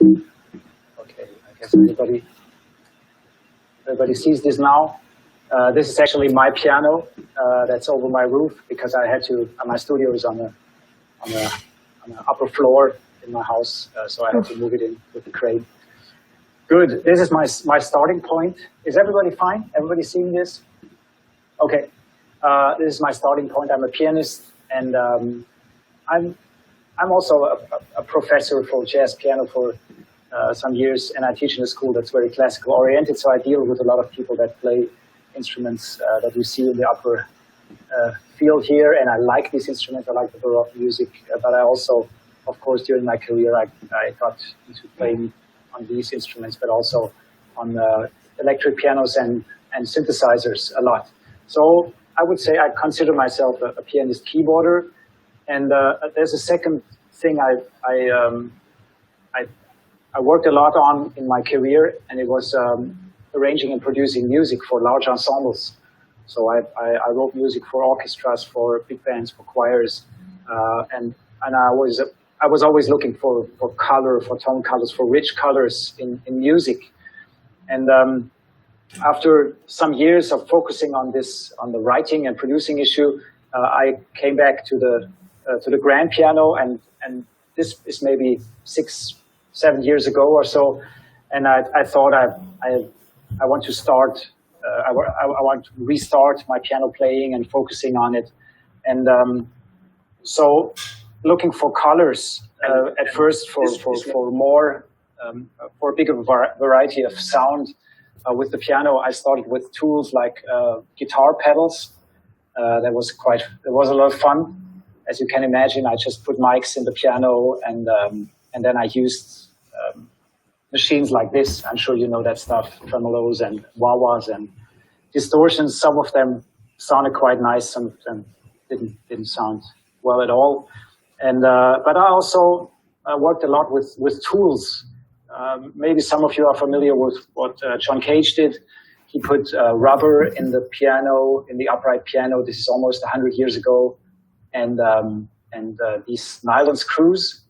Okay, I guess everybody sees this now. This is actually my piano that's over my roof because I had to. My studio is on the upper floor in my house, so I had to move it in with the crane. Good. This is my starting point. Is everybody fine? Everybody seeing this? Okay. This is my starting point. I'm a pianist, and I'm also a professor for jazz piano for some years, and I teach in a school that's very classical oriented. So I deal with a lot of people that play instruments that you see in the upper field here, and I like these instruments. I like the Baroque music, but I also, of course, during my career, I got into playing on these instruments, but also on electric pianos and synthesizers a lot. So I would say I consider myself a pianist keyboarder. And there's a second thing I worked a lot on in my career, and it was arranging and producing music for large ensembles. So I wrote music for orchestras, for big bands, for choirs, and I was always looking for color, for tone colors, for rich colors in music. And after some years of focusing on the writing and producing issue, I came back to the grand piano, and this is maybe 6-7 years ago or so, and I thought I want to start. I want to restart my piano playing and focusing on it, and so looking for colors at first for more for a bigger variety of sound with the piano. I started with tools like guitar pedals. That was a lot of fun. As you can imagine, I just put mics in the piano, and then I used machines like this. I'm sure you know that stuff, tremolos and wah-wahs and distortions. Some of them sounded quite nice, some of them didn't sound well at all. And but I also worked a lot with tools. Maybe some of you are familiar with what John Cage did. He put rubber in the piano, in the upright piano. This is almost 100 years ago. And these nylon screws,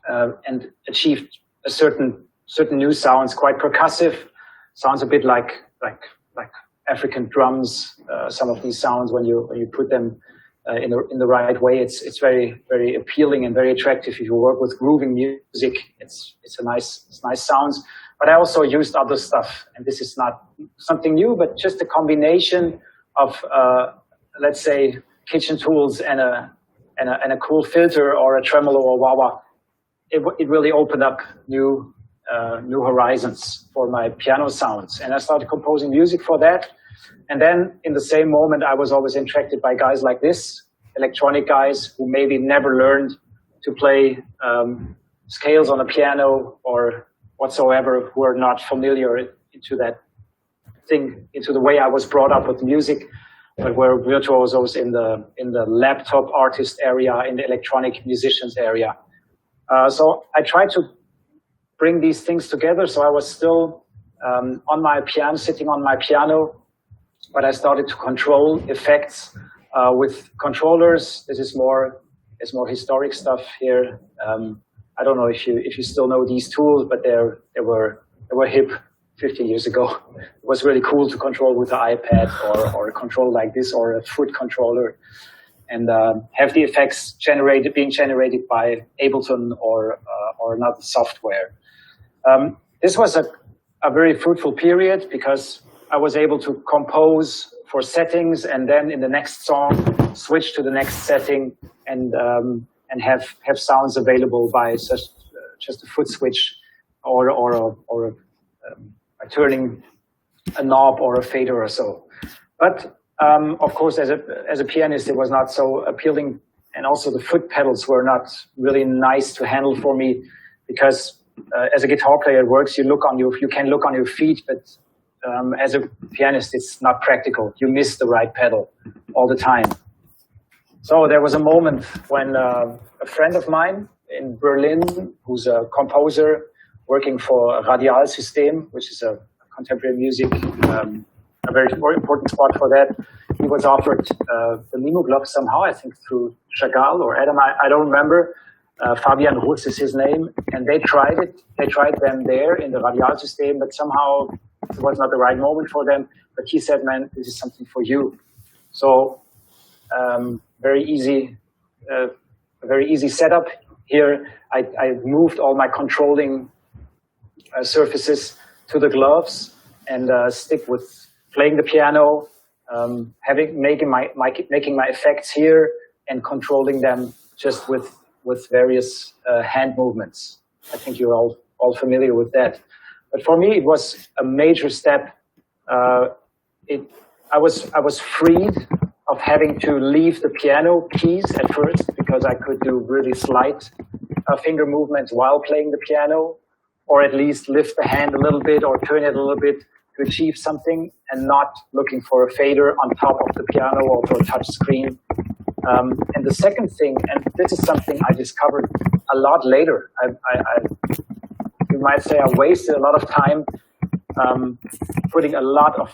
and achieved a certain new sounds, quite percussive. Sounds a bit like African drums. Some of these sounds, when you put them in the right way, it's very, very appealing and very attractive. If you work with grooving music, it's nice sounds. But I also used other stuff, and this is not something new, but just a combination of let's say kitchen tools and a cool filter or a tremolo or wah-wah. It really opened up new horizons for my piano sounds, and I started composing music for that. And then in the same moment, I was always attracted by guys like this, electronic guys who maybe never learned to play scales on a piano or whatsoever, who are not familiar into the way I was brought up with music, but were virtuosos in the laptop artist area, in the electronic musicians area. So I tried to bring these things together. So I was still on my piano, sitting on my piano, but I started to control effects with controllers. This is more historic stuff here. I don't know if you still know these tools, but they were hip 50 years ago. It was really cool to control with an iPad or a control like this, or a foot controller, and have the effects being generated by Ableton or another software. This was a very fruitful period because I was able to compose for settings, and then in the next song switch to the next setting, and have sounds available by just a foot switch or by turning a knob or a fader or so. But of course, as a pianist, it was not so appealing, and also the foot pedals were not really nice to handle for me, because as a guitar player, it works. You can look on your feet, but as a pianist, it's not practical. You miss the right pedal all the time. So there was a moment when a friend of mine in Berlin, who's a composer working for Radial System, which is a contemporary music, a very important spot for that. He was offered the Mimo block somehow, I think through Chagall or Adam, I don't remember. Fabian Rutz is his name, and they tried it. They tried them there in the Radialsystem, but somehow it was not the right moment for them. But he said, man, this is something for you. So very easy setup. Here, I moved all my controlling surfaces to the gloves and stick with playing the piano, making my effects here and controlling them just with various hand movements. I think you're all familiar with that. But for me, it was a major step. I was freed of having to leave the piano keys at first because I could do really slight finger movements while playing the piano, or at least lift the hand a little bit or turn it a little bit to achieve something, and not looking for a fader on top of the piano or for a touch screen. And the second thing, and this is something I discovered a lot later, you might say I wasted a lot of time putting a lot of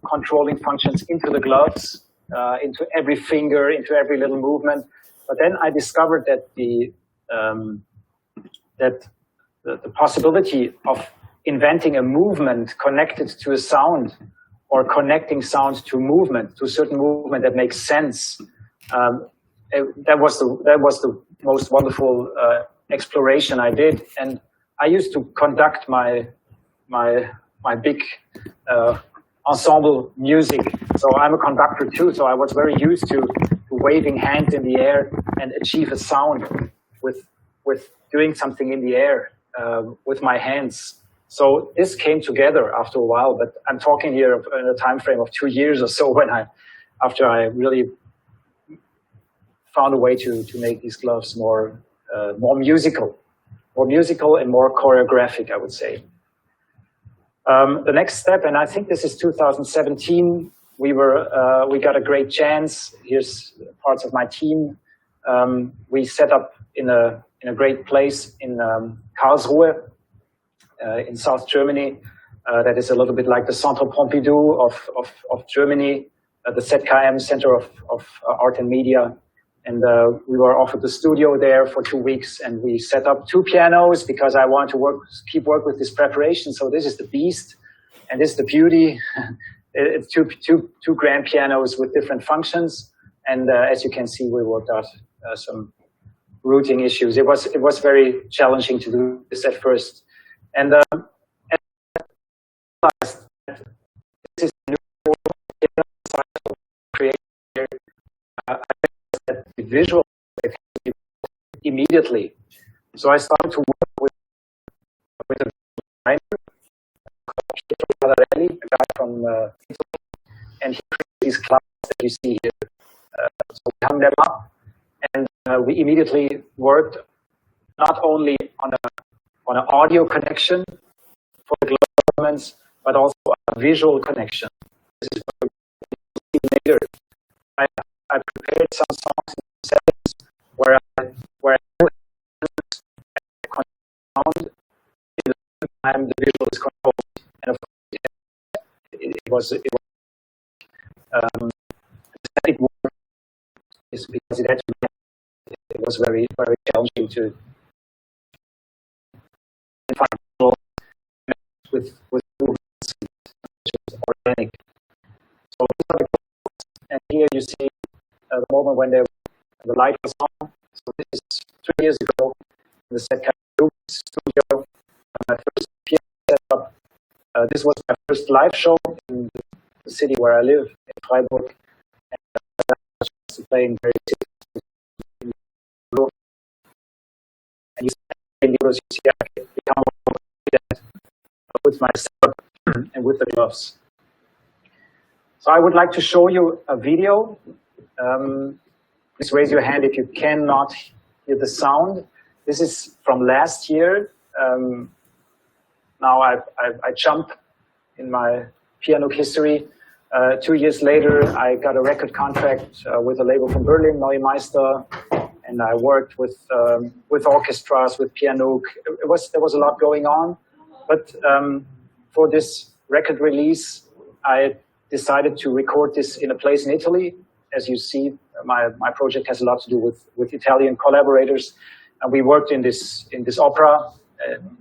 controlling functions into the gloves, into every finger, into every little movement. But then I discovered that the possibility of inventing a movement connected to a sound, or connecting sound to movement, to a certain movement that makes sense, that was the most wonderful exploration I did. And I used to conduct my big ensemble music. So I'm a conductor too, so I was very used to waving hands in the air and achieve a sound with doing something in the air with my hands. So this came together after a while, but I'm talking here in a time frame of 2 years or so after I really found a way to make these gloves more musical and more choreographic, I would say. The next step, and I think this is 2017, we got a great chance. Here's parts of my team. We set up in a great place in Karlsruhe, in South Germany. That is a little bit like the Centre Pompidou of Germany, the ZKM Center of Art and Media. And we were offered the studio there for 2 weeks, and we set up 2 pianos because I wanted to keep work with this preparation. So this is the beast, and this is the beauty. It's two grand pianos with different functions. And as you can see, we worked out some routing issues. It was very challenging to do this at first. And this is a new piano created here. The visual immediately. So I started to work with a designer called Pietro, a guy from Italy, and he created these clouds that you see here. So we hung them up, and we immediately worked not only on an audio connection for the elements, but also a visual connection. This is what we see later. I prepared some songs in settings where I sound in the time the visual is controlled, and of course it was because it had to be, it was very, very challenging to find with movements which is organic. So and here you see the moment when the light was on. So this is 3 years ago in the ZKM studio. My first piano setup. This was my first live show in the city where I live, in Freiburg. And I was playing very seriously. And you see I can become more confident with my setup and with the gloves. So I would like to show you a video. Please raise your hand if you cannot hear the sound. This is from last year. Now I jump in my Pyanook history. 2 years later, I got a record contract with a label from Berlin, Neue Meister, and I worked with orchestras, with Pyanook. There was a lot going on, but for this record release, I decided to record this in a place in Italy. As you see, my project has a lot to do with Italian collaborators. And we worked in this opera,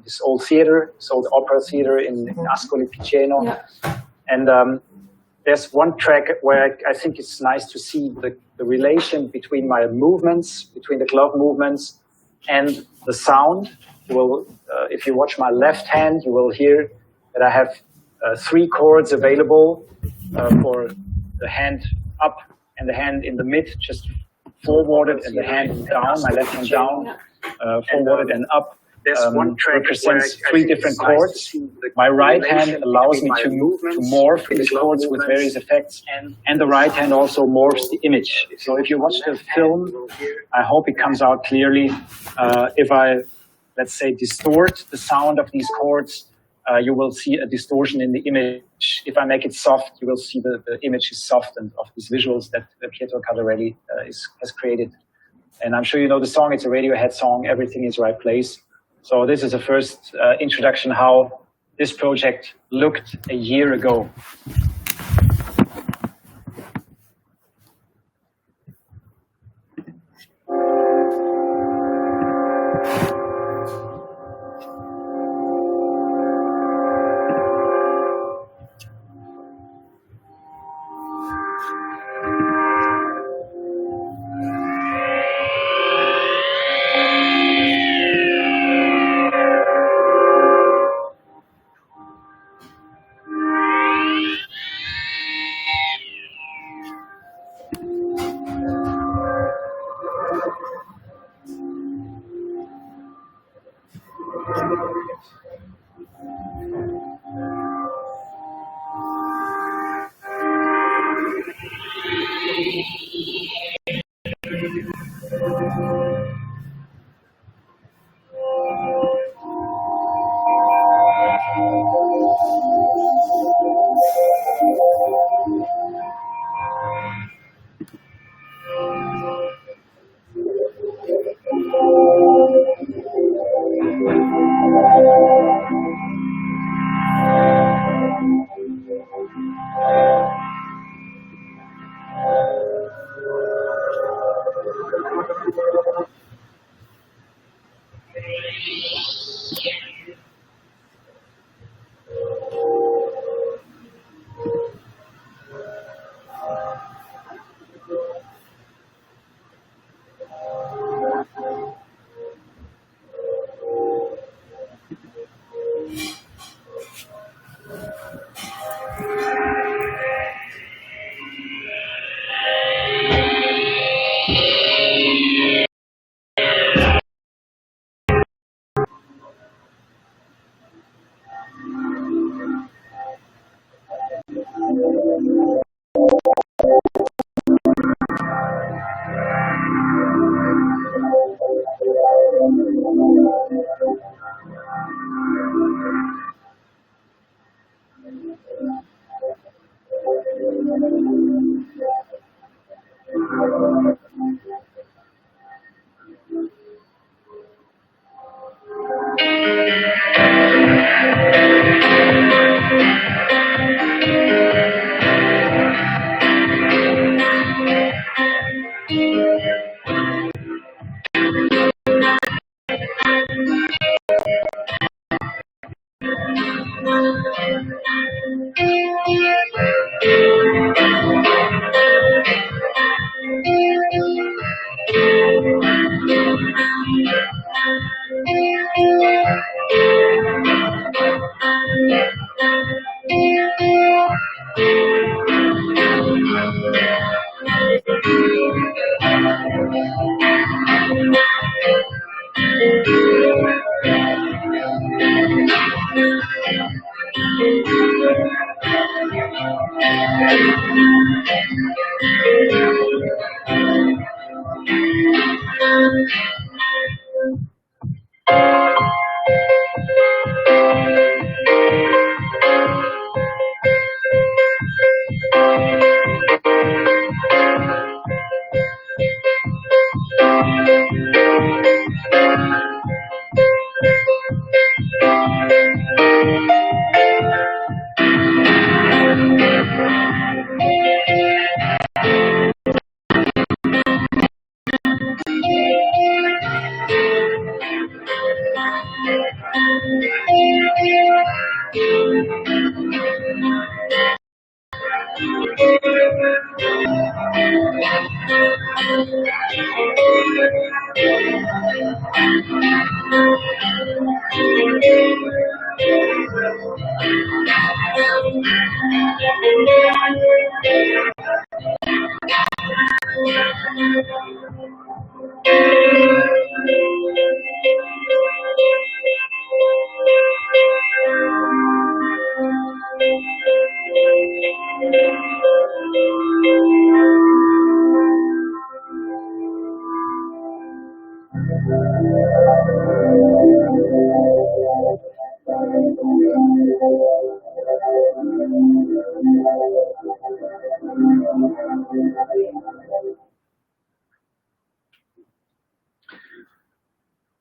this old theater, this old opera theater in Ascoli Piceno. Yeah. And there's one track where I think it's nice to see the relation between my movements, between the glove movements and the sound. If you watch my left hand, you will hear that I have 3 chords available for the hand up and the hand in the mid, just forwarded, and the hand down, my left hand down, forwarded and up. One track represents 3 different chords. My right hand allows me to morph these chords with various effects, and the right hand also morphs the image. So if you watch the film, I hope it comes out clearly. If I, let's say, distort the sound of these chords, you will see a distortion in the image. If I make it soft, you will see the image is softened of these visuals that Pietro Cadarelli has created. And I'm sure you know the song. It's a Radiohead song, Everything is Right Place. So this is the first introduction how this project looked a year ago.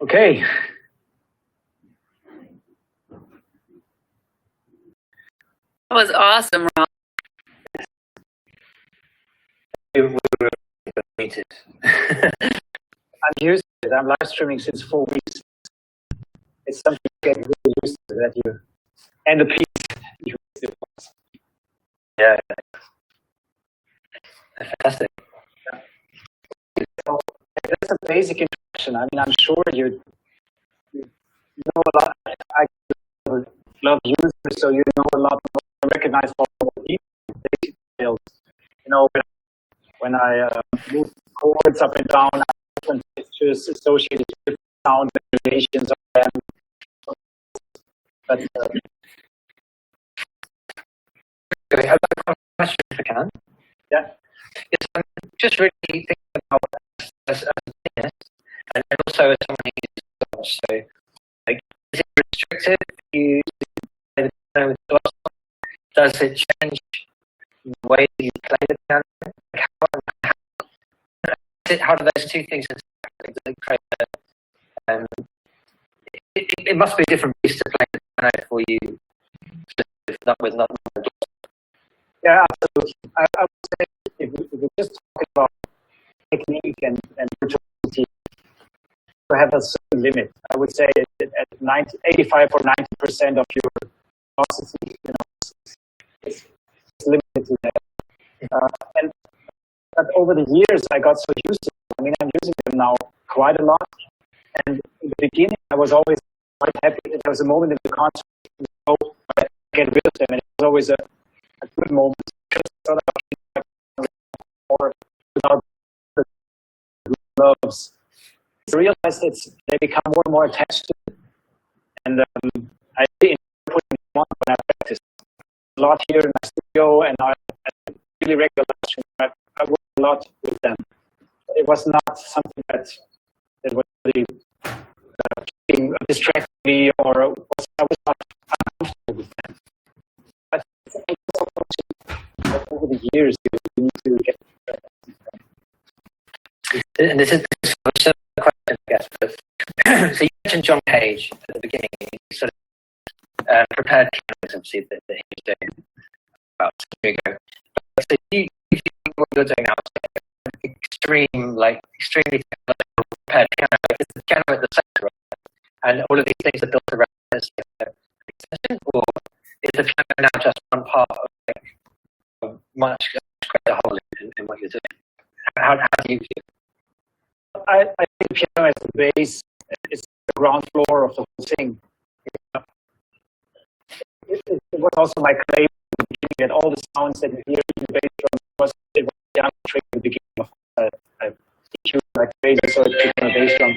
Okay. That was awesome, Ralf. We were muted. I'm used to it. I'm live streaming since 4 weeks. It's something you get really used to, that you, and the piece you Yeah. Fantastic. So that's a basic introduction. I mean, I'm sure you know a lot. I love users, so you know a lot more, recognize all the details. You know, when I move chords up and down, I have different pictures associated with sound variations of them. But I have a question if I can. yeah. It's just really thinking about as a pianist, and also as someone who's so like, is it restricted? You play the piano with the last song? Does it change the way you play the piano? Like how do those two things interact? Does it create it must be a different beast to play the piano for you with not. Yeah, absolutely. I would say if we just talk about technique and virtuosity, you have a certain limit. I would say at 85 or 90% of your velocity, you know, it's limited to that. But over the years, I got so used to it. I mean, I'm using them now quite a lot. And in the beginning, I was always quite happy. There was a moment in the concert, you know, I get rid of them, and it was always a good moment. Or without the gloves, I realized they become more and more attached to it. And I really enjoy putting them on when I practice. A lot here in my studio, and I really regular. I work a lot with them. It was not something that was really distracting me, or I was not uncomfortable with them. But over the years, you need to get. And this is a question, I guess. But so you mentioned John Cage at the beginning. You sort of prepared pianos, obviously, that he was doing about 2 years ago. So you what you're doing now is extremely prepared piano. Like, is the piano at the center of it? And all of these things are built around this extension, or is the piano now just one part of a much greater whole in what you're doing? How do you view it? I think the piano as the base is the ground floor of the whole thing. It was also my claim at the beginning that all the sounds that you hear in the bass drum was the piano trick at the beginning of I EQ like crazy, so it became a bass drum.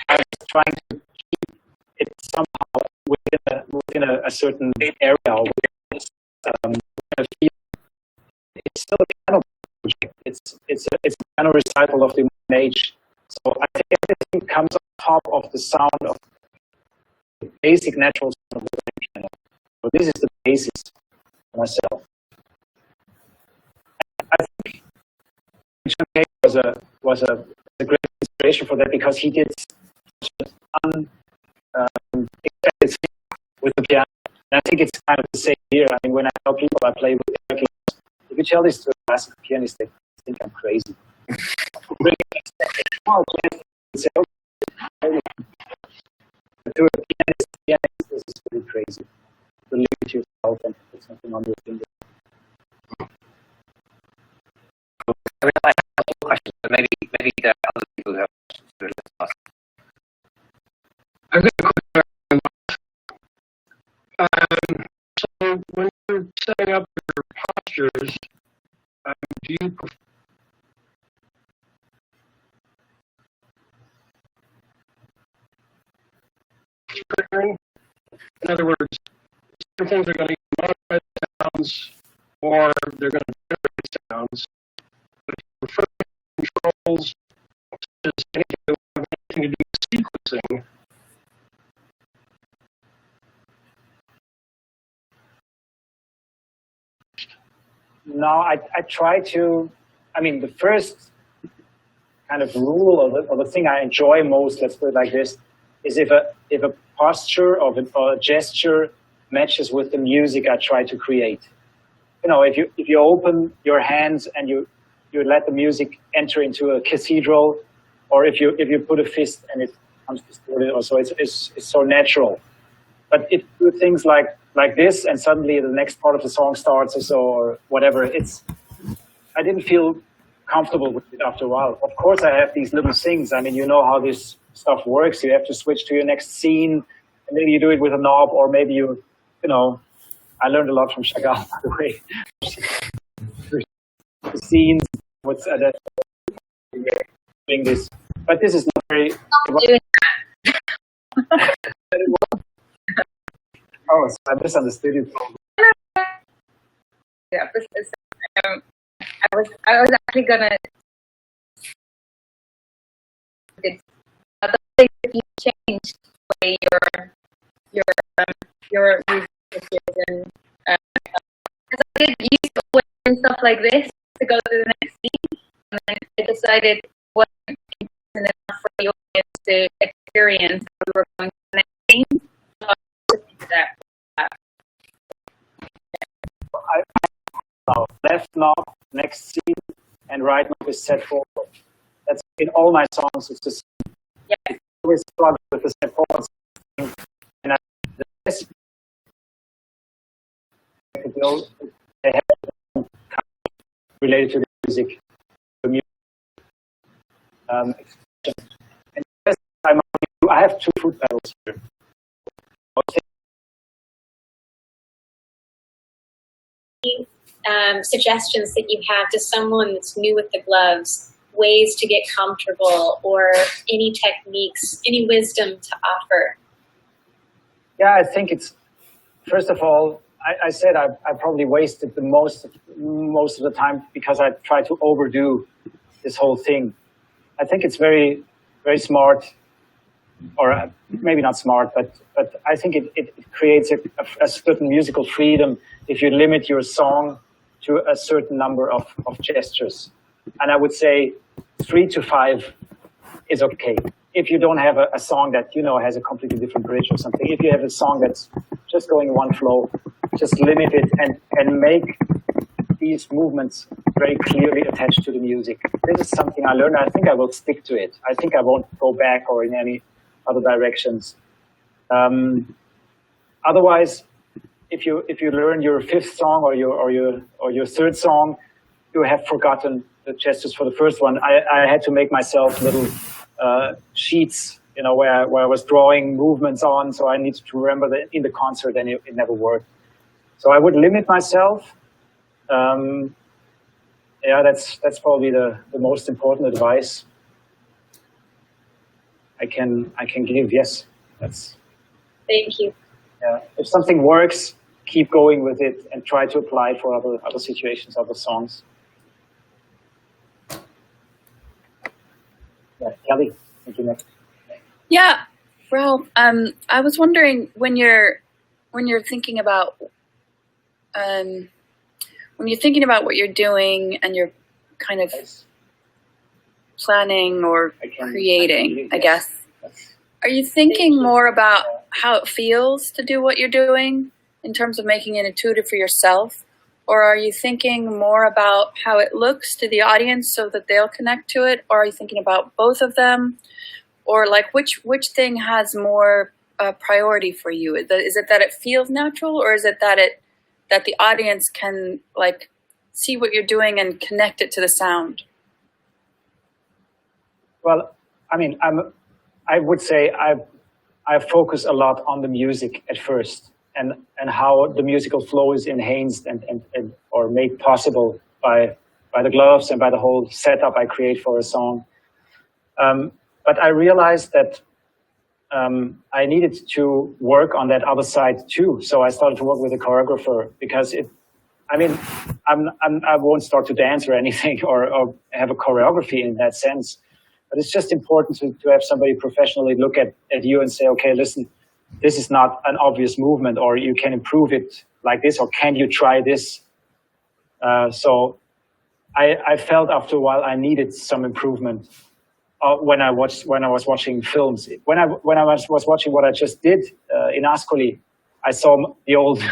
I was trying to keep it somehow within a certain area where it's still a piano project. It's a piano recital of the modern age. So I think everything comes on top of the sound of the basic natural sound of the piano. So this is the basis for myself. I think John Cage was a great inspiration for that, because he did unexpected things with the piano. And I think it's kind of the same here. I mean, when I tell people I play with the keys, if you tell this to a classical pianist, they think I'm crazy. To a piano is to limit yourself and put something on your finger. I mean, I have more questions, but maybe there are other people who have questions. So let's ask. I've got a quick question. So when you're setting up your postures, do you prefer triggering? In other words, some things are going to modify the sounds or they're going to generate sounds. But if you prefer controls, such as anything to do with sequencing, No, I try to, I mean, the first kind of rule or the thing I enjoy most, let's put it like this, is if a posture or a gesture matches with the music I try to create. You know, if you open your hands and you let the music enter into a cathedral, or if you put a fist and it comes distorted, or so it's so natural. But if you do things like this, and suddenly the next part of the song starts or so, or whatever, I didn't feel comfortable with it after a while. Of course, I have these little things. I mean, you know how this stuff works. You have to switch to your next scene, and maybe you do it with a knob, or maybe you know, I learned a lot from Chagall, by the way. The scenes, what's doing this, but this is not very. Oh, so I misunderstood it. Yeah, I was actually gonna. I thought that you changed the way your music is, and because I did used to always do stuff like this to go to the next scene, and then I decided what enough for the audience to experience how we were going to the next scene. So I just that. Left knob, next scene, and right knob is set forward. That's in all my songs. It's the same. Yeah. I always struggle with the set forward, and the best they have related to the music. And the best time I have two foot pedals here. Suggestions that you have to someone that's new with the gloves, ways to get comfortable, or any techniques, any wisdom to offer? Yeah, I think it's, first of all, I said I probably wasted the most of the time because I tried to overdo this whole thing. I think it's very, very smart, or maybe not smart, but I think it creates a certain musical freedom if you limit your song to a certain number of gestures. And I would say 3 to 5 is okay. If you don't have a song that, you know, has a completely different bridge or something, if you have a song that's just going one flow, just limit it and make these movements very clearly attached to the music. This is something I learned. I think I will stick to it. I think I won't go back or in any other directions. Otherwise, if you learn your 5th song or your 3rd song, you have forgotten the gestures for the first one. I had to make myself little sheets, you know, where I was drawing movements on, so I needed to remember that in the concert, and it never worked. So I would limit myself. Yeah, that's probably the most important advice I can give. Yes, that's. Thank you. Yeah, if something works, keep going with it and try to apply it for other situations, other songs. Yeah, Kelly, thank you next. Yeah, Ralf, I was wondering when you're thinking about what you're doing and you're kind of planning or creating, I guess. Are you thinking more about how it feels to do what you're doing in terms of making it intuitive for yourself? Or are you thinking more about how it looks to the audience so that they'll connect to it? Or are you thinking about both of them? Or like which thing has more a priority for you? Is it that it feels natural, or is it that the audience can like see what you're doing and connect it to the sound? Well, I mean, I would say I focus a lot on the music at first, and how the musical flow is enhanced and or made possible by the gloves and by the whole setup I create for a song. But I realized that I needed to work on that other side too. So I started to work with a choreographer, because I won't start to dance or anything or have a choreography in that sense. But it's just important to have somebody professionally look at you and say, okay, listen, this is not an obvious movement, or you can improve it like this, or can you try this? So I felt after a while I needed some improvement when I was watching films. When I was watching what I just did in Ascoli, I saw the old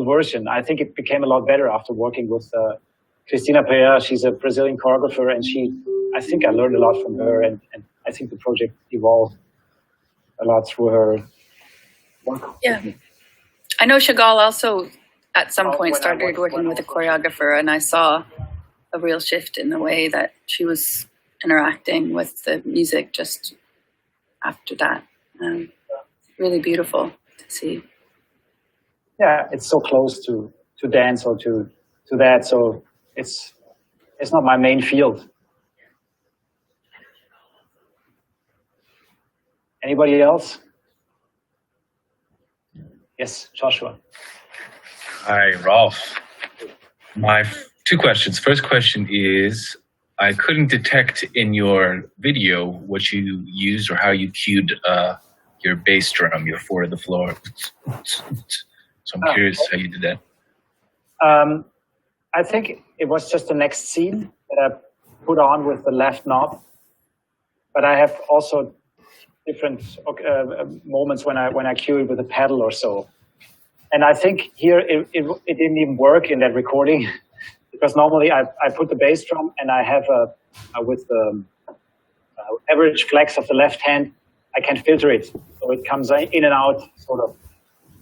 version. I think it became a lot better after working with Cristina Pereira. She's a Brazilian choreographer, and I think I learned a lot from her, and I think the project evolved a lot through her work. Yeah. I know Chagall also at some point started working with a choreographer, and I saw a real shift in the way that she was interacting with the music just after that. Really beautiful to see. Yeah, it's so close to dance or to that, so it's not my main field. Anybody else? Yes, Joshua. Hi, Ralf. My two questions. First question is, I couldn't detect in your video what you used or how you cued your bass drum, your four to the floor. So I'm curious how you did that. I think it was just the next scene that I put on with the left knob, but I have also different moments when I cue it with a pedal or so. And I think here it didn't even work in that recording, because normally I put the bass drum and I have with the average flex of the left hand, I can filter it. So it comes in and out, sort of,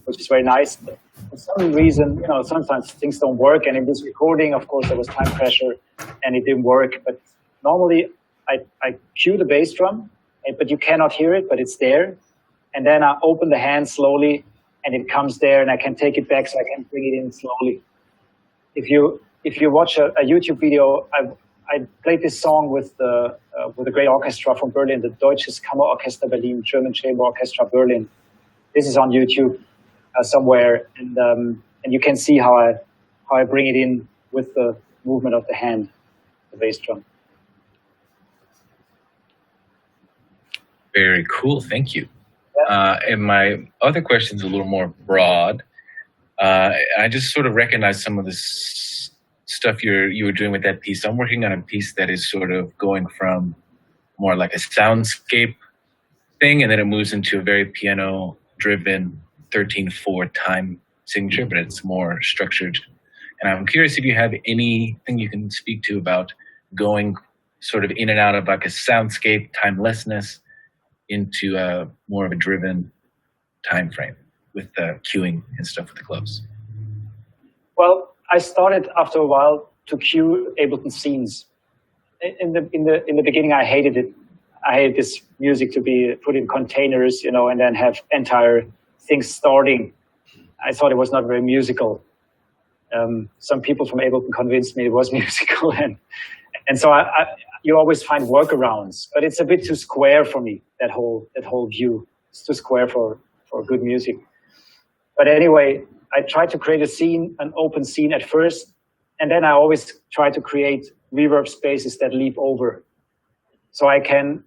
which is very nice. But for some reason, sometimes things don't work. And in this recording, of course, there was time pressure and it didn't work. But normally I cue the bass drum, but you cannot hear it, but it's there. And then I open the hand slowly and it comes there, and I can take it back so I can bring it in slowly. If you watch a YouTube video, I played this song with a great orchestra from Berlin, the Deutsches Kammerorchester Berlin, German Chamber Orchestra Berlin. This is on YouTube somewhere, and you can see how I bring it in with the movement of the hand, the bass drum. Very cool, thank you. And my other question is a little more broad. I just sort of recognize some of this stuff you were doing with that piece. I'm working on a piece that is sort of going from more like a soundscape thing, and then it moves into a very piano-driven 13/4 time signature, but it's more structured. And I'm curious if you have anything you can speak to about going sort of in and out of like a soundscape timelessness into more of a driven time frame with the cueing and stuff with the gloves. Well, I started after a while to cue Ableton scenes. In the beginning, I hated it. I hated this music to be put in containers, and then have entire things starting. I thought it was not very musical. Some people from Ableton convinced me it was musical, and so you always find workarounds, but it's a bit too square for me. That whole view, it's too square for good music. But anyway, I tried to create an open scene at first, and then I always try to create reverb spaces that leap over, so I can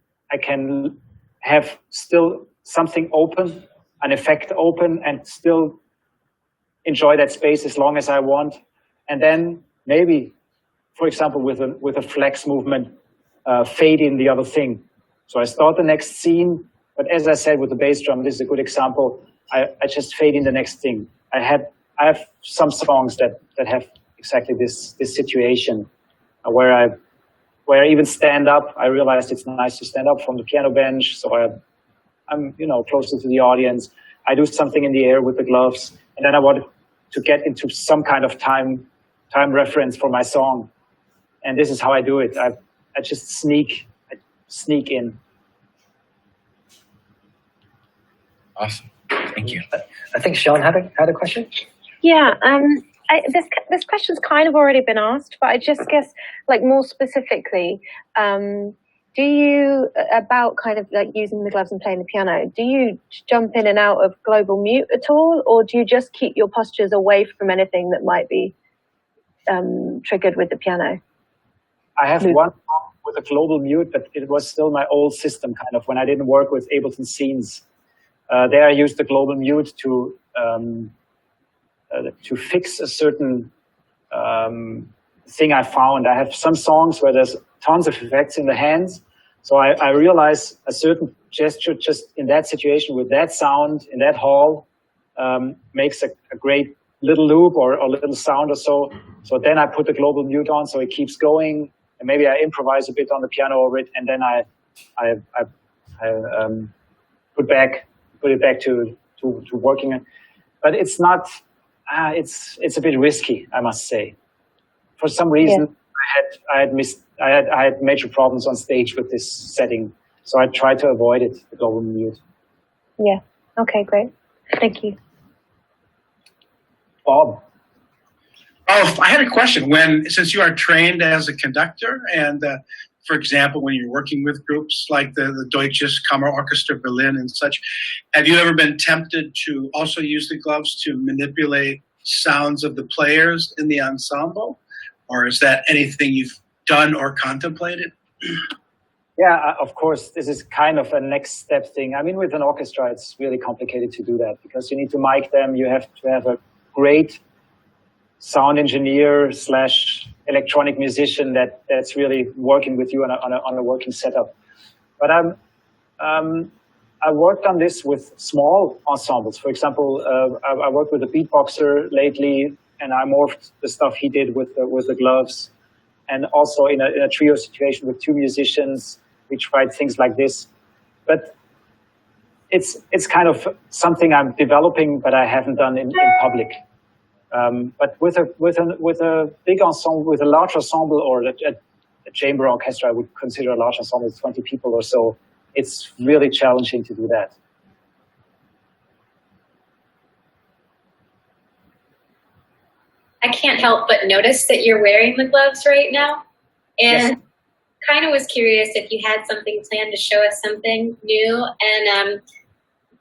have still something open, an effect open, and still enjoy that space as long as I want. And then maybe, for example, with a flex movement, fade in the other thing. So I start the next scene, but as I said with the bass drum, this is a good example. I just fade in the next thing. I have some songs that have exactly this situation where I even stand up. I realized it's nice to stand up from the piano bench, so I'm closer to the audience. I do something in the air with the gloves, and then I want to get into some kind of time reference for my song. And this is how I do it. I just sneak in. Awesome. Thank you. I think Sean had a question. Yeah, this question's kind of already been asked, but I just guess, like, more specifically, do you, about kind of like using the gloves and playing the piano, do you jump in and out of global mute at all, or do you just keep your postures away from anything that might be triggered with the piano? I have one song with a global mute, but it was still my old system, kind of, when I didn't work with Ableton Scenes. There I used the global mute to fix a certain thing I found. I have some songs where there's tons of effects in the hands, so I realize a certain gesture just in that situation with that sound in that hall makes a great little loop or a little sound or so. So then I put the global mute on so it keeps going, and maybe I improvise a bit on the piano over it, and then I put it back to working. But it's not. It's a bit risky, I must say. For some reason, I had major problems on stage with this setting, so I tried to avoid it. The global mute. Yeah. Okay. Great. Thank you. Bob. Oh, I had a question. Since you are trained as a conductor, and for example, when you're working with groups like the Deutsches Kammerorchester Berlin and such, have you ever been tempted to also use the gloves to manipulate sounds of the players in the ensemble? Or is that anything you've done or contemplated? Yeah, of course, this is kind of a next step thing. I mean, with an orchestra, it's really complicated to do that because you need to mic them. You have to have a great sound engineer / electronic musician that's really working with you on a working setup. But I worked on this with small ensembles. For example, I worked with a beatboxer lately, and I morphed the stuff he did with the gloves. And also in a trio situation with 2 musicians, we tried things like this. But it's kind of something I'm developing, but I haven't done in public. But with a big ensemble, with a large ensemble, or a chamber orchestra, I would consider a large ensemble, 20 people or so. It's really challenging to do that. I can't help but notice that you're wearing the gloves right now, and yes. Kind of was curious if you had something planned to show us something new. And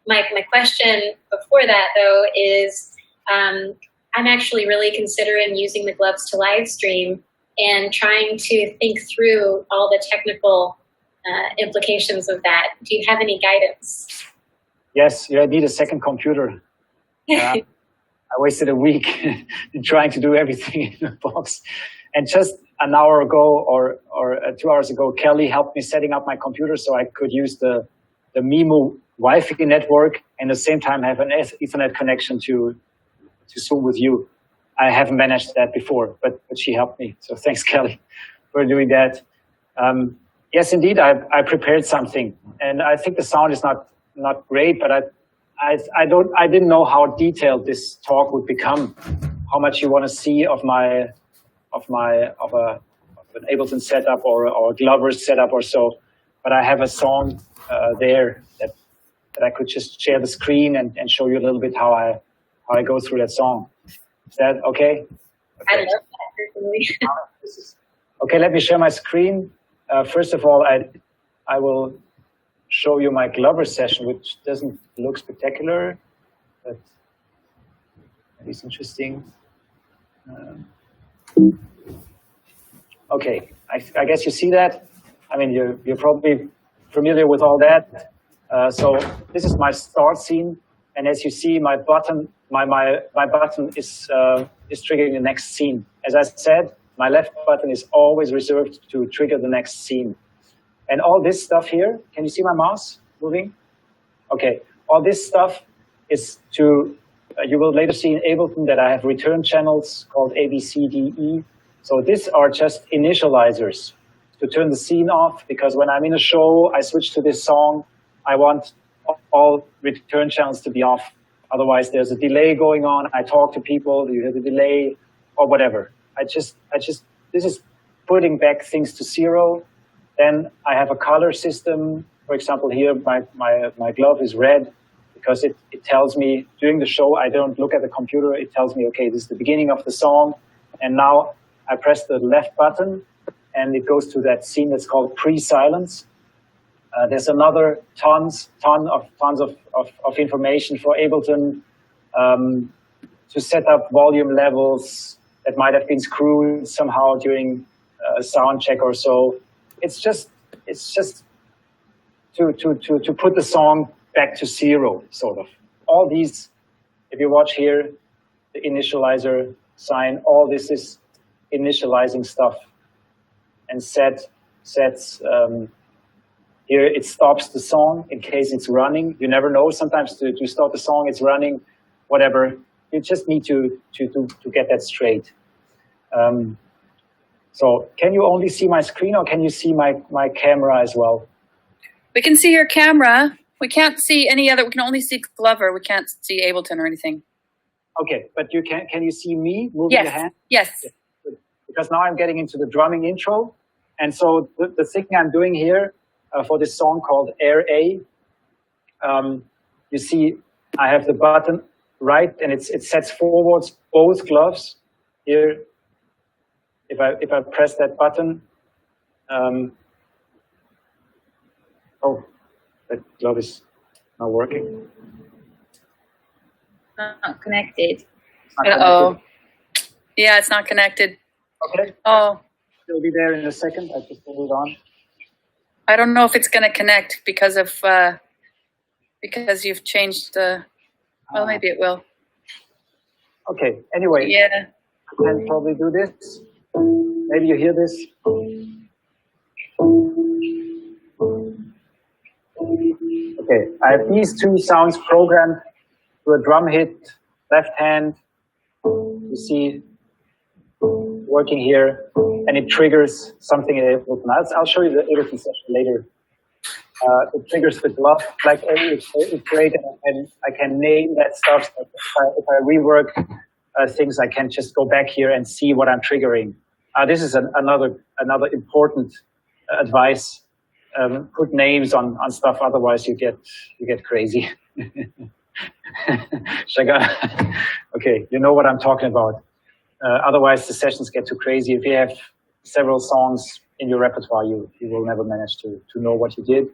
my question before that, though, is I'm actually really considering using the gloves to live stream and trying to think through all the technical implications of that. Do you have any guidance? Yes, you need a second computer. I wasted a week in trying to do everything in a box. And just an hour ago or 2 hours ago, Kelly helped me setting up my computer so I could use the MIMO Wi-Fi network and at the same time have an Ethernet connection to Zoom with you. I haven't managed that before, but she helped me. So thanks, Kelly, for doing that. Yes, indeed, I prepared something, and I think the sound is not great, but I didn't know how detailed this talk would become, how much you want to see of an Ableton setup or a Glover setup or so. But I have a song there that I could just share the screen and show you a little bit how I go through that song. Is that okay? I love that. Okay, let me share my screen. First of all, I will show you my Glover session, which doesn't look spectacular, but it's interesting. Okay, I guess you see that. I mean, you're probably familiar with all that. So this is my start scene, and as you see, my button is triggering the next scene. As I said, my left button is always reserved to trigger the next scene. And all this stuff here, can you see my mouse moving? Okay, all this stuff is to, you will later see in Ableton that I have return channels called A, B, C, D, E. So these are just initializers to turn the scene off, because when I'm in a show, I switch to this song, I want all return channels to be off. Otherwise, there's a delay going on. I talk to people, you hear the delay, or whatever. This is putting back things to zero. Then I have a color system. For example, here my glove is red because it tells me during the show, I don't look at the computer. It tells me, okay, this is the beginning of the song. And now I press the left button and it goes to that scene that's called pre-silence. There's another tons of information for Ableton to set up volume levels that might have been screwed somehow during a sound check or so. It's just to put the song back to zero, sort of. All these, if you watch here, the initializer sign, all this is initializing stuff. And sets, here it stops the song in case it's running. You never know, sometimes to stop the song, it's running, whatever. You just need to get that straight. So can you only see my screen or can you see my camera as well? We can see your camera. We can't see any other. We can only see Glover. We can't see Ableton or anything. Okay, but you can you see me moving the hand? Yes. Because now I'm getting into the drumming intro. And so the thing I'm doing here for this song called Air A, you see I have the button right and it sets forwards both gloves here. If I press that button, oh, that glove is not working. Not connected. Uh-oh. Yeah, it's not connected. Okay. Oh. It'll be there in a second. I just hold it on. I don't know if it's going to connect because you've changed the. Well, maybe it will. Okay. Anyway. Yeah. I can probably do this. Maybe you hear this. Okay. I have these two sounds programmed to a drum hit, left hand. You see, working here, and it triggers something in Ableton. I'll show you the Ableton session later. It triggers the glove, like it's great, and I can name that stuff. So if I rework things, I can just go back here and see what I'm triggering. This is another important advice. Put names on stuff, otherwise you get crazy. Okay, you know what I'm talking about. Otherwise, the sessions get too crazy. If you have several songs in your repertoire, you will never manage to know what you did.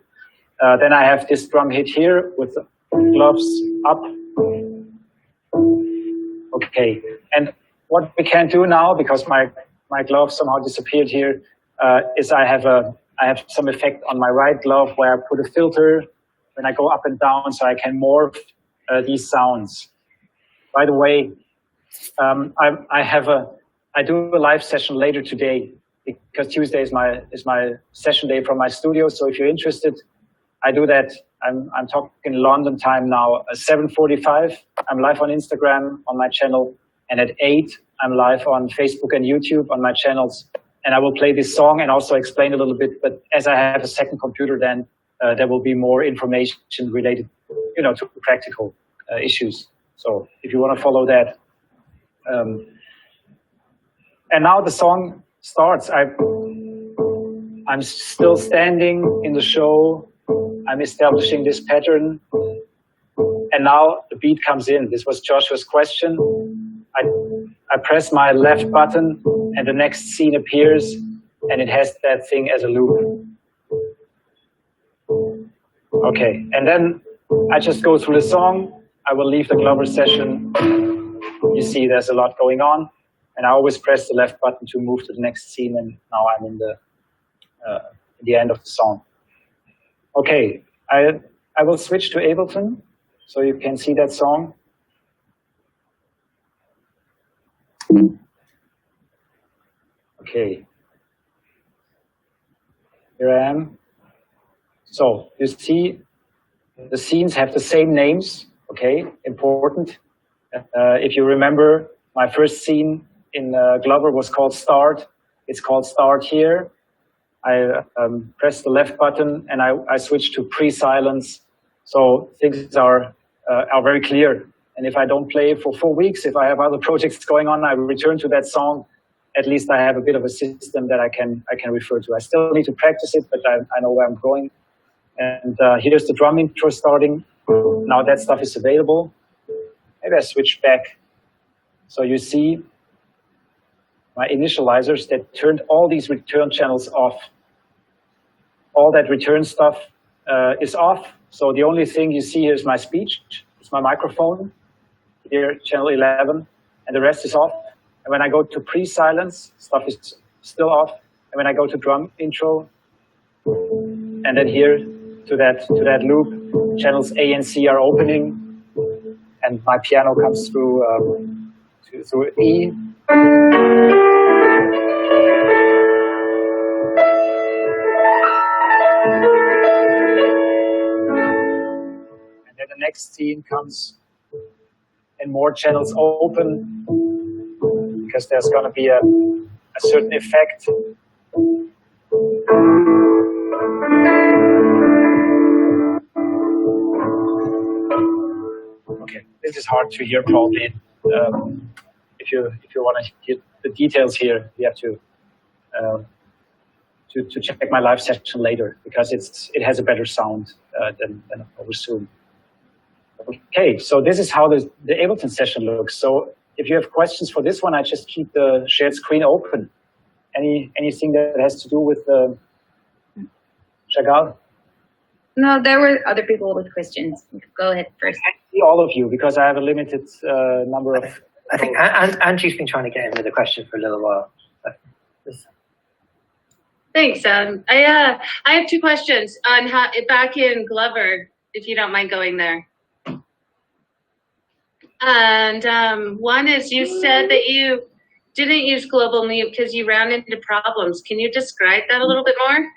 Then I have this drum hit here with the gloves up. Okay, and what we can do now, because my glove somehow disappeared here, is I have some effect on my right glove where I put a filter when I go up and down, so I can morph these sounds. By the way, I do a live session later today because Tuesday is my session day from my studio. So if you're interested, I do that. I'm talking London time now. 7:45. I'm live on Instagram on my channel, and at 8 I'm live on Facebook and YouTube on my channels. And I will play this song and also explain a little bit. But as I have a second computer, then there will be more information related, to practical issues. So if you want to follow that. And now the song starts. I'm still standing in the show. I'm establishing this pattern. And now the beat comes in. This was Joshua's question. I press my left button and the next scene appears and it has that thing as a loop. Okay, and then I just go through the song. I will leave the Glover session. You see there's a lot going on. And I always press the left button to move to the next scene, and now I'm in the end of the song. Okay, I will switch to Ableton so you can see that song. Okay, here I am. So you see the scenes have the same names. Okay, important. If you remember, my first scene in Glover was called Start. It's called Start here. I press the left button and I switch to pre-silence. So things are very clear. And if I don't play for 4 weeks, if I have other projects going on, I will return to that song. At least I have a bit of a system that I can refer to. I still need to practice it, but I know where I'm going. And here's the drum intro starting. Now that stuff is available. Maybe I switch back. So you see my initializers that turned all these return channels off. All that return stuff is off. So the only thing you see here is my speech. It's my microphone. Here, channel 11. And the rest is off. And when I go to pre-silence, stuff is still off. And when I go to drum intro, and then here to that loop, channels A and C are opening, and my piano comes through E. And then the next scene comes, and more channels open, because there's going to be a certain effect. Okay, this is hard to hear probably. If you want to hear the details here, you have to check my live session later, because it has a better sound than over Zoom. Okay, so this is how the Ableton session looks. So if you have questions for this one, I just keep the shared screen open. Anything that has to do with Chagall? No, there were other people with questions. Go ahead first. All of you, because I have a limited number of... I think Angie's been trying to get in with a question for a little while. Thanks. I have two questions on how back in Glover, if you don't mind going there. And one is, you said that you didn't use global mute because you ran into problems. Can you describe that a little bit more?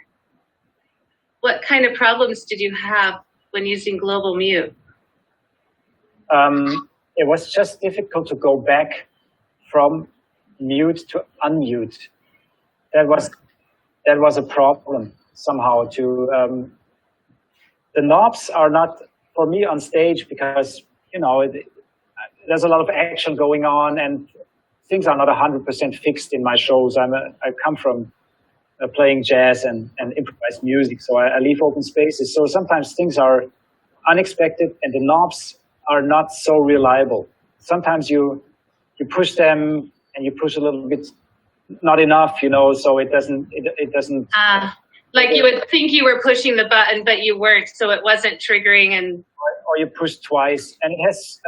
What kind of problems did you have when using global mute? It was just difficult to go back from mute to unmute. That was a problem somehow. The knobs are not for me on stage, because there's a lot of action going on and things are not 100% fixed in my shows. I come from playing jazz and improvised music, so I leave open spaces. So sometimes things are unexpected and the knobs are not so reliable. Sometimes you push them and you push a little bit, not enough, so it doesn't. Like you would think you were pushing the button, but you weren't, so it wasn't triggering. And or you push twice, and it has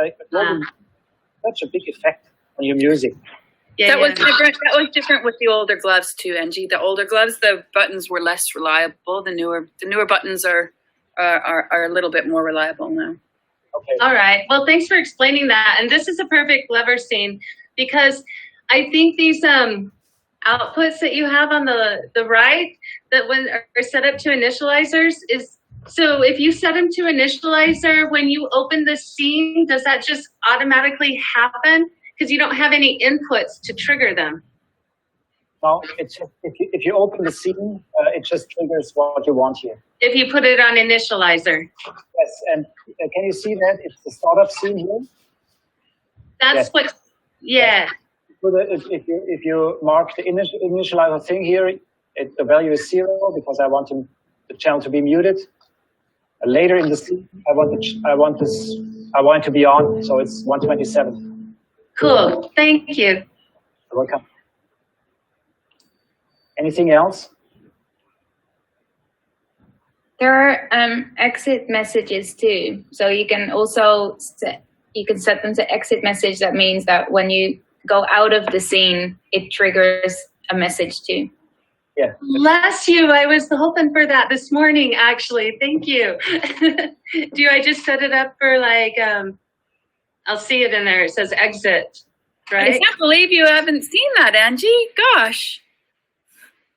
such a big effect on your music. Yeah, that was different. That was different with the older gloves too, Angie. The older gloves, the buttons were less reliable. The newer buttons are a little bit more reliable now. Okay. All right. Well, thanks for explaining that. And this is a perfect lever scene, because I think these outputs that you have on the right that are set up to initializers is, so if you set them to initializer, when you open the scene, does that just automatically happen? Because you don't have any inputs to trigger them. Well, it's just, if you open the scene, it just triggers what you want here. If you put it on initializer. Yes, and can you see that? It's the startup scene here. That's yes. what, yeah. If you mark the initializer thing here, the value is 0 because I want the channel to be muted. Later in the scene, I want it to be on, so it's 127. Cool. Thank you. You're welcome. Anything else? There are exit messages too. So you can also set them to exit message. That means that when you go out of the scene, it triggers a message too. Yeah. Bless you. I was hoping for that this morning, actually. Thank you. Do I just set it up for I'll see it in there. It says exit, right? I can't believe you haven't seen that, Angie. Gosh.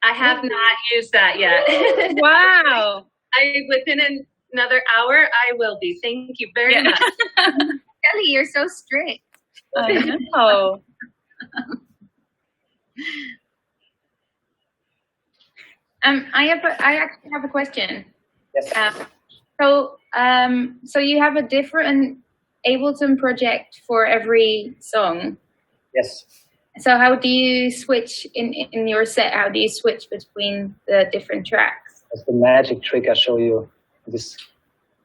I have not used that yet. Wow. Within another hour, I will be. Thank you very much. Kelly, you're so strict. I know. I actually have a question. Yes. So So you have a different Ableton project for every song. Yes. So how do you switch in your set? How do you switch between the different tracks? That's the magic trick I show you. This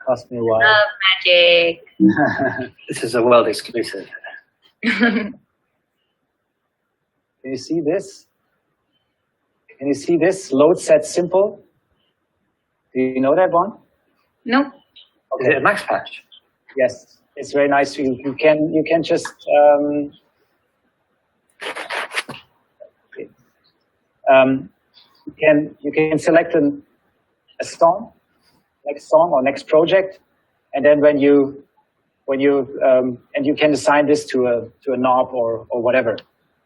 cost me a while. Love magic. This is a world exclusive. Can you see this? Can you see this? Load set simple. Do you know that one? Nope. Is it a max patch? Yes, it's very nice. You can just you can select a song, next song or next project, and then when you and you can assign this to a knob or whatever.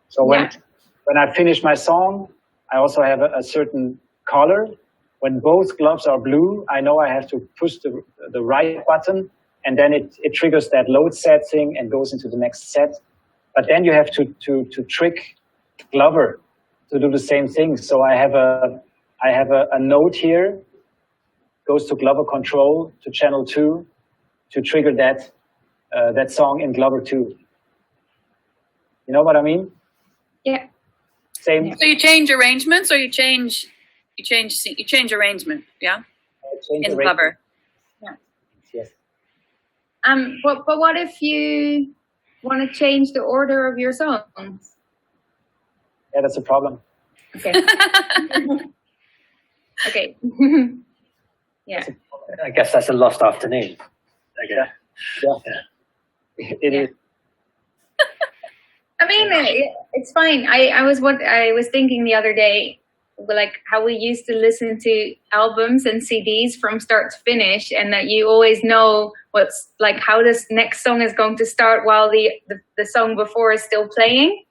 So when I finish my song, I also have a certain color. When both gloves are blue, I know I have to push the right button, and then it triggers that load set thing and goes into the next set. But then you have to trick Glover to do the same thing. So I have a note here, goes to Glover control to channel 2 to trigger that song in Glover 2. You know what I mean? Yeah. Same. So you change arrangements, or you change arrangement, yeah? In Glover. Yeah. Yes. But what if you want to change the order of your songs? Yeah, that's a problem. Okay. Okay. Yeah. I guess that's a lost afternoon. Okay. Yeah. It is. I mean, it's fine. I was thinking the other day, like how we used to listen to albums and CDs from start to finish, and that you always know what's like how this next song is going to start while the song before is still playing.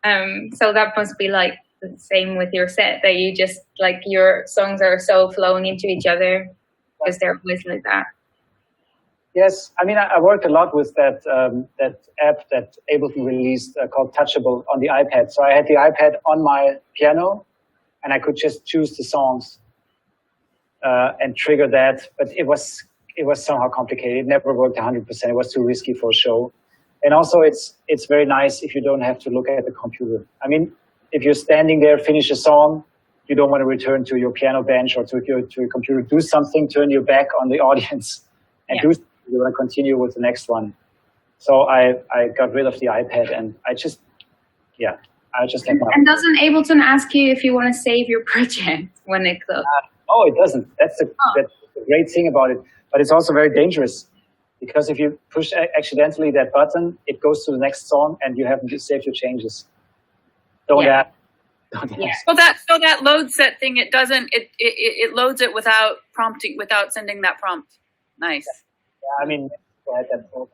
So that must be like the same with your set, that you just like your songs are so flowing into each other because they're always like that. Yes, I mean, I worked a lot with that app that Ableton released called Touchable on the iPad. So I had the iPad on my piano, and I could just choose the songs and trigger that. But it was somehow complicated. It never worked 100%. It was too risky for a show. And also, it's very nice if you don't have to look at the computer. I mean, if you're standing there, finish a song, you don't want to return to your piano bench or to your computer. Do something, turn your back on the audience, and do. You want to continue with the next one. So I got rid of the iPad, and I just have my... And doesn't Ableton ask you if you want to save your project when it closes? Oh, it doesn't. That's the great thing about it. But it's also very dangerous, because if you push accidentally that button, it goes to the next song, and you haven't saved your changes. Don't ask. So that load set thing, it doesn't. It loads it without prompting, without sending that prompt. Nice. Yeah, I mean, I had that problem.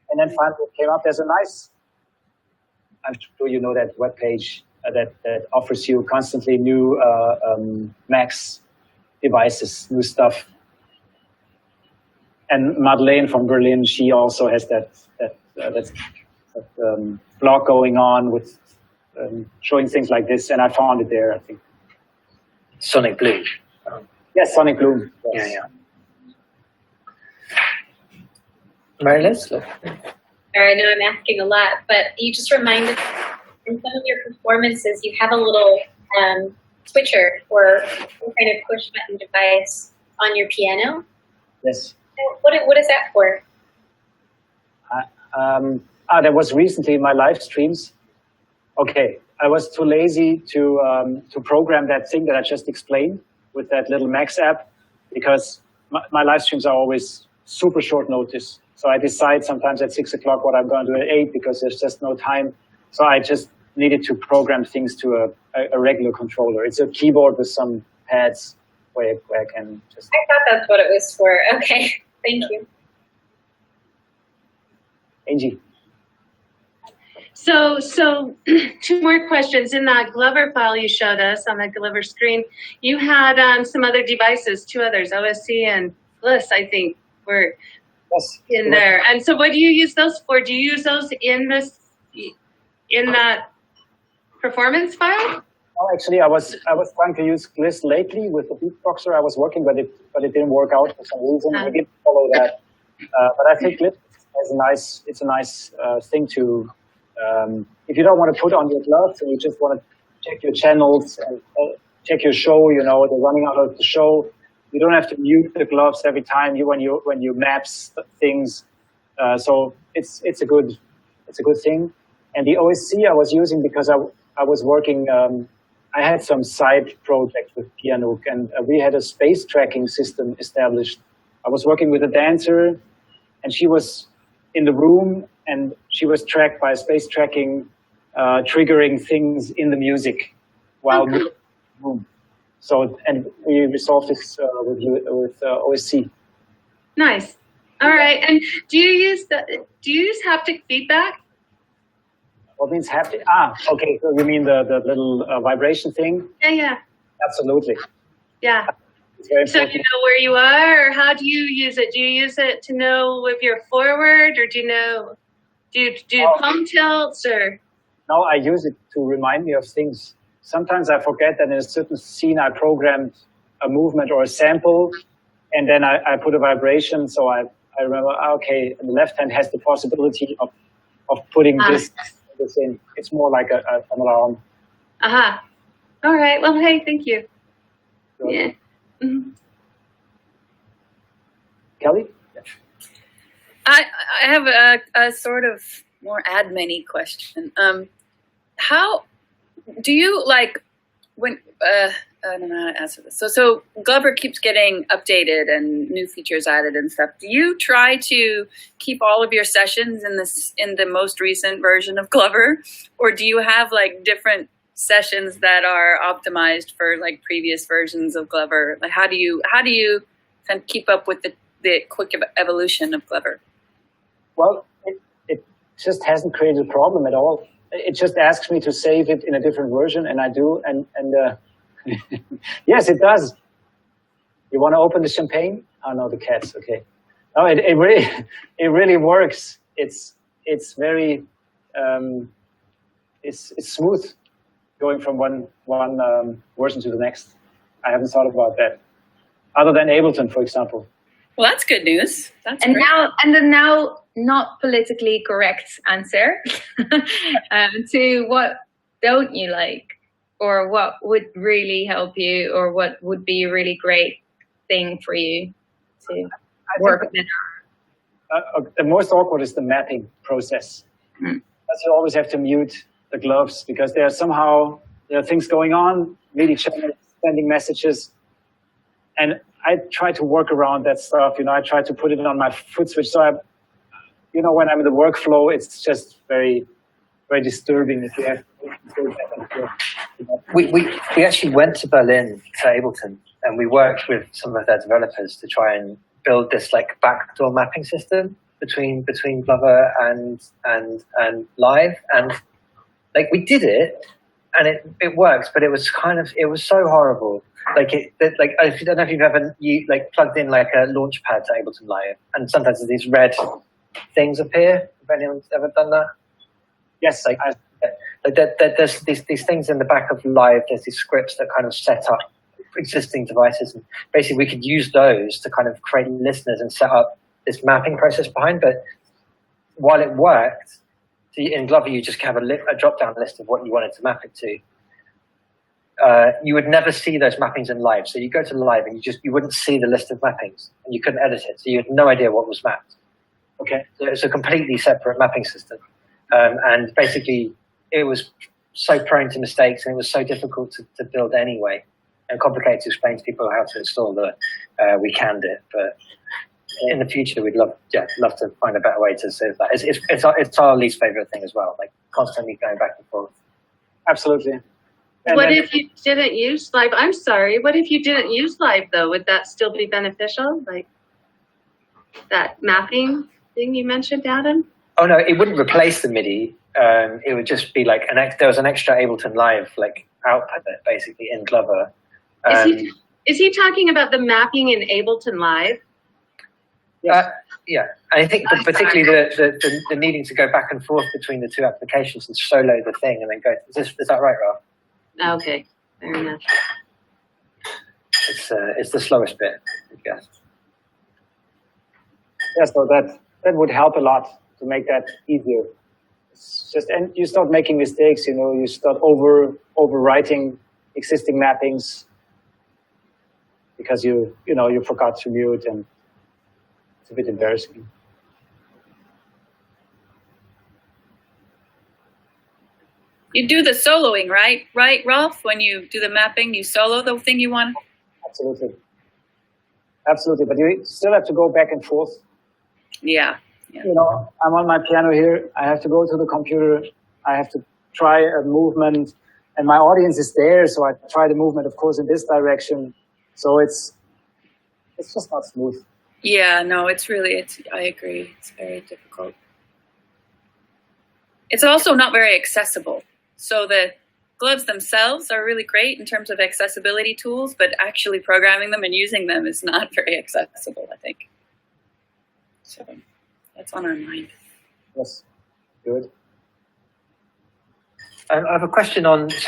And then finally it came up. There's a nice, I'm sure you know that webpage that offers you constantly new Macs devices, new stuff. And Madeleine from Berlin, she also has that blog going on with showing things like this, and I found it there, I think. Sonic Bloom. Yes, Sonic Bloom. Yes. Yeah. Mary-Liz? Sorry, I know I'm asking a lot, but you just reminded me, in some of your performances, you have a little switcher or some kind of push button device on your piano. Yes. What is that for? That was recently in my live streams. Okay, I was too lazy to program that thing that I just explained with that little Max app, because my live streams are always super short notice. So I decide sometimes at 6 o'clock what I'm going to do at 8 because there's just no time. So I just needed to program things to a regular controller. It's a keyboard with some pads where I can just... I thought that's what it was for. Okay, thank you. Angie. So two more questions. In that Glover file you showed us on the Glover screen, you had some other devices, two others, OSC and Bliss, I think, were in there. And so what do you use those for? Do you use those in that performance file? Oh, actually, I was trying to use Gliss lately with the beatboxer I was working, but it didn't work out for some reason. I didn't follow that. But I think Gliss is a nice thing to, if you don't want to put on your gloves and you just want to check your channels and check your show, they're running out of the show. You don't have to mute the gloves every time when you maps things. So it's a good thing. And the OSC I was using because I was working. I had some side project with Pyanook, and we had a space tracking system established. I was working with a dancer, and she was in the room, and she was tracked by space tracking, triggering things in the music while moving in the room. So, and we resolved this with OSC. Nice. All right. And do you use haptic feedback? What means haptic? Okay. So you mean the little vibration thing? Yeah. Absolutely. Yeah. It's very So important. you know where you are, or how do you use it? Do you use it to know if you're forward, or do you do palm tilts, or? No, I use it to remind me of things. Sometimes I forget that in a certain scene I programmed a movement or a sample, and then I put a vibration. So I remember, okay, and the left hand has the possibility of putting this in. It's more like an alarm. All right. Well, hey, thank you. So, Yeah. Mm-hmm. Kelly? I have a sort of more admin-y question. How do you like when I don't know how to answer this. So Glover keeps getting updated and new features added and stuff. Do you try to keep all of your sessions in the most recent version of Glover, or do you have like different sessions that are optimized for like previous versions of Glover? Like how do you kind of keep up with the quick evolution of Glover? Well, it just hasn't created a problem at all. It just asks me to save it in a different version, and I do. And yes, it does. You want to open the champagne? Oh no, the cats. Okay. No, it really works. It's very it's smooth going from one version to the next. I haven't thought about that, other than Ableton, for example. Well, that's good news. That's and great. the now not politically correct answer to what don't you like, or what would really help you, or what would be a really great thing for you to work with. The most awkward is the mapping process. Because you always have to mute the gloves because there are things going on, MIDI channels, sending messages, and I try to work around that stuff. I try to put it on my foot switch. So when I'm in the workflow, it's just very, very disturbing if you have to go back and forth. We actually went to Berlin for Ableton, and we worked with some of their developers to try and build this like backdoor mapping system between Glover and Live, and like we did it, and it works, but it was so horrible. I don't know if you've ever plugged in like a launchpad to Ableton Live, and sometimes these red things appear. If anyone's ever done that? Yes, there's these things in the back of Live. There's these scripts that kind of set up existing devices, and basically we could use those to kind of create listeners and set up this mapping process behind. But while it worked, in Glover you just have a drop-down list of what you wanted to map it to. You would never see those mappings in Live. So you go to Live and you wouldn't see the list of mappings, and you couldn't edit it. So you had no idea what was mapped. Okay. So it's a completely separate mapping system. And basically it was so prone to mistakes, and it was so difficult to build anyway, and complicated to explain to people how to install that we canned it. But in the future, we'd love to find a better way to save that. It's our least favorite thing as well, like constantly going back and forth. Absolutely. What if you didn't use Live? I'm sorry. What if you didn't use Live though? Would that still be beneficial? Like that mapping thing you mentioned, Adam? Oh no, it wouldn't replace the MIDI. It would just be like there was an extra Ableton Live like output basically in Glover. Is he talking about the mapping in Ableton Live? Yeah, I think particularly the needing to go back and forth between the two applications and solo the thing and then go. Is that right, Ralf? Okay, fair enough. It's the slowest bit, I guess. Yeah, so that would help a lot to make that easier. It's just, and you start making mistakes, you start overwriting existing mappings because you forgot to mute, and it's a bit embarrassing. You do the soloing, right? Right, Ralf? When you do the mapping, you solo the thing you want? Absolutely. Absolutely, but you still have to go back and forth. Yeah. I'm on my piano here. I have to go to the computer. I have to try a movement, and my audience is there, so I try the movement, of course, in this direction. So it's just not smooth. Yeah, no, I agree. It's very difficult. It's also not very accessible. So the gloves themselves are really great in terms of accessibility tools, but actually programming them and using them is not very accessible, I think. So that's on our mind. Yes, good. I have a question on, it's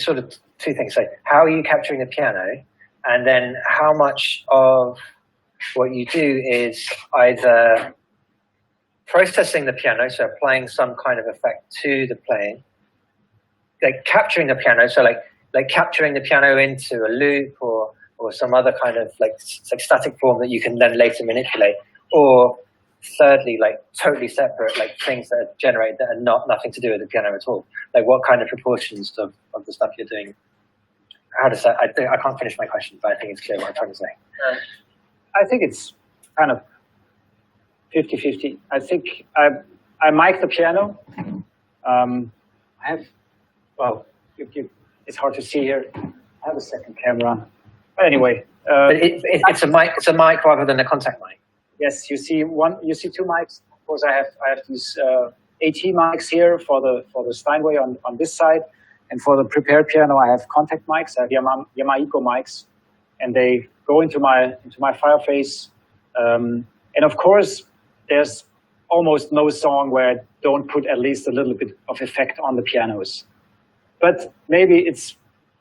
sort of two things. So how are you capturing the piano? And then how much of what you do is either processing the piano, so applying some kind of effect to the playing, like capturing the piano, so like capturing the piano into a loop or some other kind of like static form that you can then later manipulate, or thirdly, like totally separate, like things that are generated that are nothing to do with the piano at all. Like what kind of proportions of the stuff you're doing? How does that? I can't finish my question, but I think it's clear what I'm trying to say. I think it's kind of 50-50. I think I mic the piano. It's hard to see here. I have a second camera. But anyway, but it's a mic. It's a mic rather than a contact mic. Yes, you see two mics. Of course, I have these AT mics here for the Steinway on this side, and for the prepared piano, I have contact mics. I have Yamaha mics, and they go into my Fireface. And of course, there's almost no song where I don't put at least a little bit of effect on the pianos. But maybe it's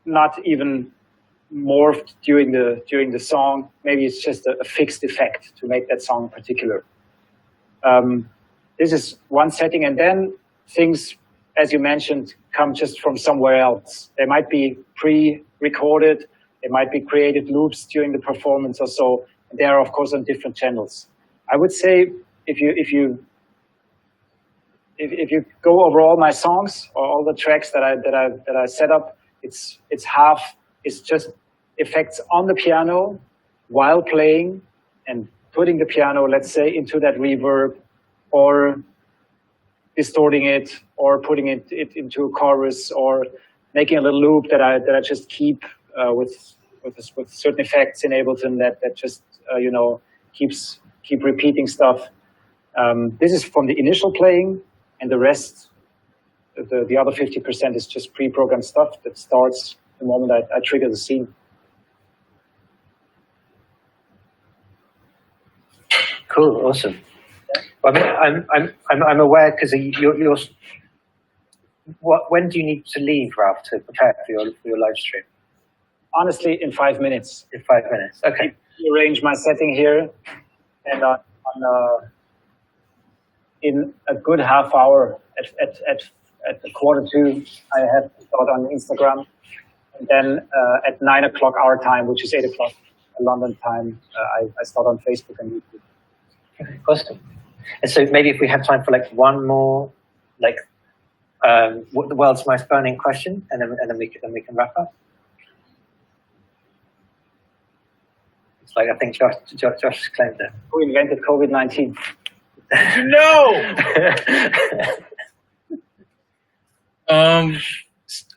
not even morphed during the song. Maybe it's just a fixed effect to make that song particular. This is one setting, and then things, as you mentioned, come just from somewhere else. They might be pre-recorded. They might be created loops during the performance or so. They are, of course, on different channels. I would say if you go over all my songs or all the tracks that I set up, it's half. It's just effects on the piano while playing and putting the piano, let's say, into that reverb, or distorting it, or putting it into a chorus, or making a little loop that I just keep with certain effects in Ableton that just keep repeating stuff. This is from the initial playing, and the rest, the other 50% is just pre-programmed stuff that starts the moment I trigger the scene. Cool, awesome. Well, I mean, I'm aware because you're. When do you need to leave, Ralf, to prepare for your live stream? Honestly, in 5 minutes. In 5 minutes, okay. I arrange my setting here, and in a good half hour, at 1:45, I have to start on Instagram, and then at 9 o'clock our time, which is 8 o'clock London time, I start on Facebook and YouTube. Okay, awesome. And so maybe if we have time for like one more, like what the world's most burning question, and then we can wrap up. It's like I think Josh claimed it. Who invented COVID-19?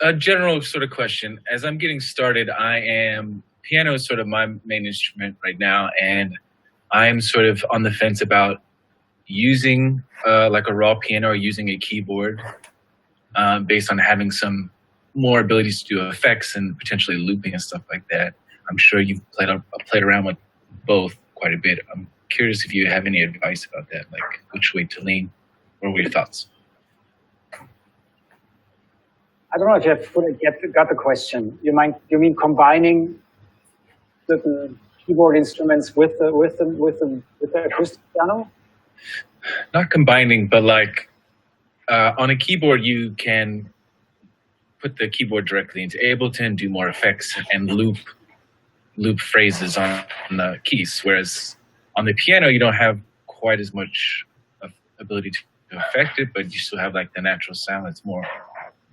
A general sort of question. As I'm getting started, piano is sort of my main instrument right now, and I'm sort of on the fence about using like a raw piano or using a keyboard based on having some more abilities to do effects and potentially looping and stuff like that. I'm sure you've played around with both quite a bit. I'm curious if you have any advice about that, like which way to lean. What were your thoughts? I don't know if you have fully got the question. You mean combining certain keyboard instruments with the acoustic piano? Not combining, but like on a keyboard, you can put the keyboard directly into Ableton, do more effects, and loop phrases on the keys. Whereas on the piano, you don't have quite as much of ability to affect it, but you still have like the natural sound. It's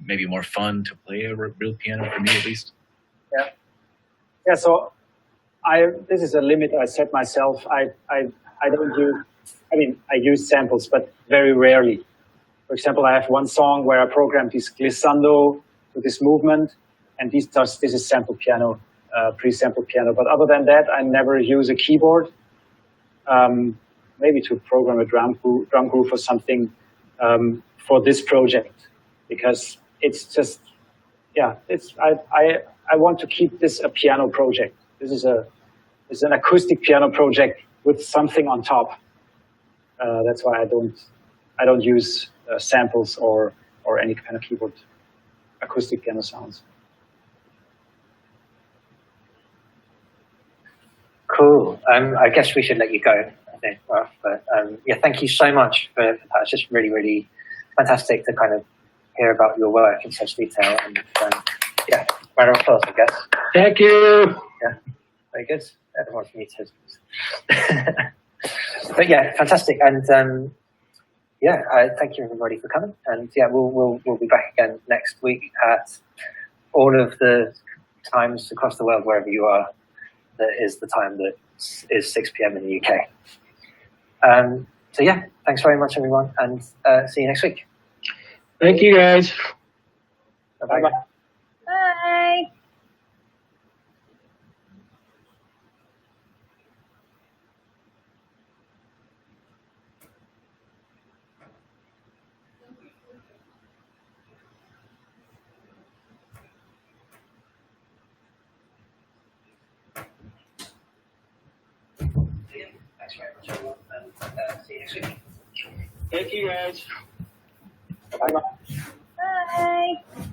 maybe more fun to play a real piano, for me at least. Yeah. So this is a limit I set myself. I don't use. I mean, I use samples, but very rarely. For example, I have one song where I programmed this glissando to this movement, and this is sample piano, pre-sampled piano. But other than that, I never use a keyboard. Maybe to program a drum groove or something for this project, because it's just, yeah. I want to keep this a piano project. This is an acoustic piano project with something on top. That's why I don't use samples or any kind of keyboard acoustic piano sounds. Cool. I guess we should let you go, I think, Ralf. But yeah, thank you so much for that. It's just really, really fantastic to kind of hear about your work in such detail. And yeah, round of applause, I guess. Thank you. Yeah, very good. Everyone's muted. But yeah, fantastic. And yeah, thank you everybody for coming. And yeah, we'll be back again next week at all of the times across the world, wherever you are. That is the time that is 6 p.m. in the UK. So yeah, thanks very much, everyone, and see you next week. Thank you, guys. Bye-bye. Bye. Thanks very much, everyone, and see you next week. Thank you, guys. Bye-bye. Bye.